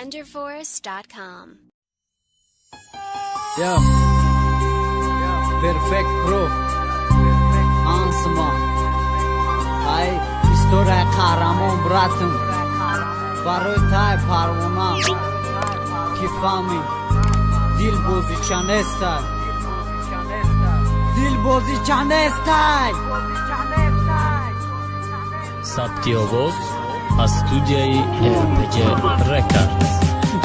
DefenderForce.com. Yo, Perfect Pro Ansman Ay, история قهرمان братым барои тай парвона ки фами дилбозича нестай дилбозича нестай Сабти овоз аз студияи RPG Records.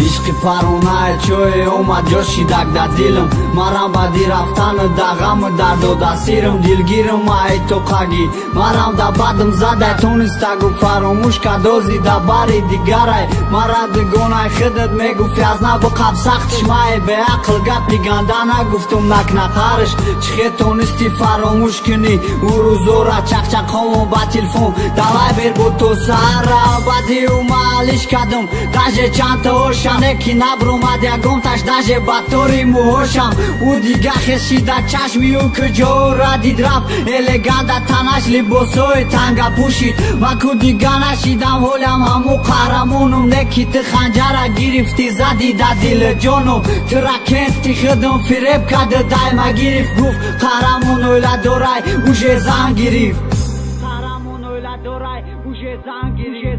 عشق پرونه چوی اومد جوشیدک در دلم مرم بدی رفتن در غم درد و دستیرم دلگیرم ای تو قگی مرم در بدم زده تونستگو فراموش کدازی در باری دیگره مرد گونه خودت میگفتی از نبو قب سختش مای به عقل گپی گنده نگفتم نکنه خرش چخی تونستی فراموش کنی او روزورا چق چق خامو با تلفون دوای بیر بود تو سر بدی اومالش کدم داجه چند تا شانه نبرومد یکم تاش داجه بطوری موهوشم او دیگه خشیده چشمی او کجا را دید رفت الگانده تنش لباسوی تنگا پوشید مکو دیگه نشیدم حولم همو قهرمونم نکیت خنجره گرفتی زدی در دل جانم ترکنتی خودم فریب کده دایما گرفت گفت قهرمون اوله دورای اوشه زن گرفت قهرمون اوله دورای اوشه زن گرفت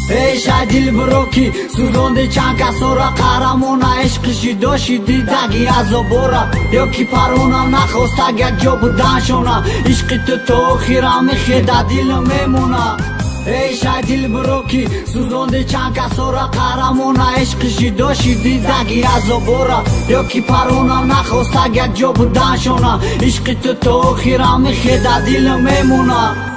ای شدیل بروکی سوزونده چند کسورا قهرمونه عشقشی داشتی دگی از بورا یا کی پرونم نخواست اگر جا بودن شونه عشقی تو خیرم خیده دیل میمونه ای شدیل بروکی سوزونده چند کسورا قهرمونه عشقشی داشتی دگی از بورا یا کی پرونم نخواست اگر جا بودن شونه عشقی تو خیرم خیده دیل میمونه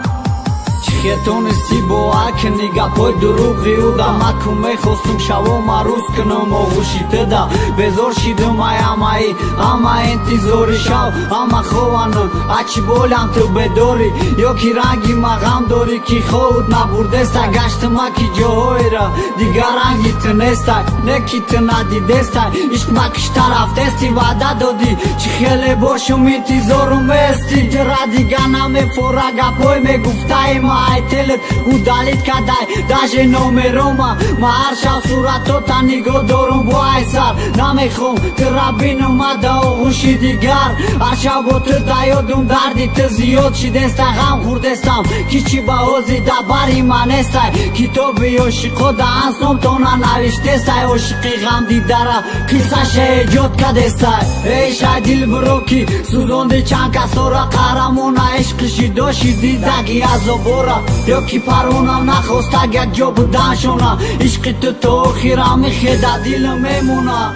چخی تونستی با اک نگه پای دروغی او دا مکو میخواستم شوا مروز کنم آغوشیته دا بزار شیدم اما انتظاری شو اما خوانم اچی بولم تو بداری یا کی رنگی مغم داری کی خود نبردسته گشتم اکی جاهای را دیگر رنگی تنسته نکی تندیدسته عشق مکش طرف دستی وعده دادی چی خیلی باشم انتظارم استی ترا دیگر نمیفورگه پای میگفته ما ای تلت او دالید کدای داجه نومروما ما هر شب صورتو تا نگاه دارم با ای سر نمیخوام ترا بینم مده آغوشی دیگر هر شب با تو دایادم دردی تو زیاد شیدسته غم خوردستم کی چی با اوزی دا باری من استای کتابی عشقو دا انسان تو ننوشتستای عشقی غم دیداره قصهش ایجاد کدستای ای شدیل بروکی سوزونده چند کسورا قهرمونه عشقشی داشتی دگی از بورا یا کی پرونم نخواست اگر جا بودن شونه عشقی تو خیرم خیده دیل میمونه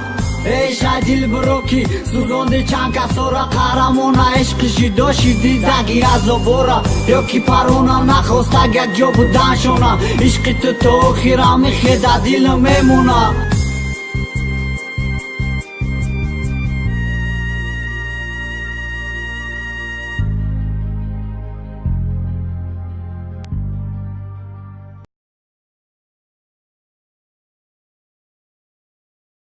ای شدیل بروکی سوزونده چند کسورا قهرمونه عشقشی داشتی دگی از بورا یا کی پرونم نخواست اگر جا بودن شونه عشقی تو خیرم خیده دیل میمونه